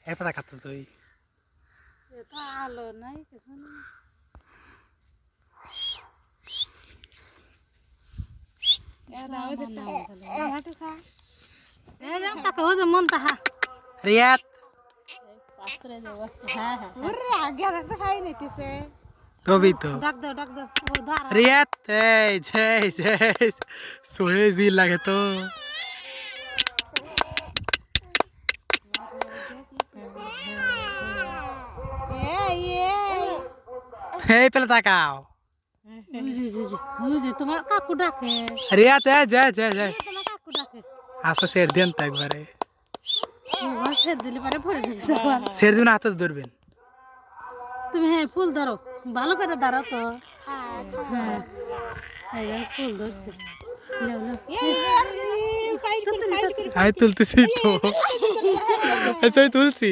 এক পাতা খাচ্ছ তুই আলো নাই কিছু মন তাহা রিয়াত তবে তো ডাক দাও রিয়াত এই যে সোহে জি লাগে তো এই পেলে তাকাও তোমার কাকু ডাকে রিয়াত এই যে তোমার কাকু ডাকে আচ্ছা সের দেন তো একবারে দিলে পারে পরে যাবে সের দিন হাতে ধরবেন তুমি হ্যাঁ ফুল ধরো ভালো করে ধরো তো হ্যাঁ ফুল ধরছে আই তুলতেছি তো আচ্ছা তুলছি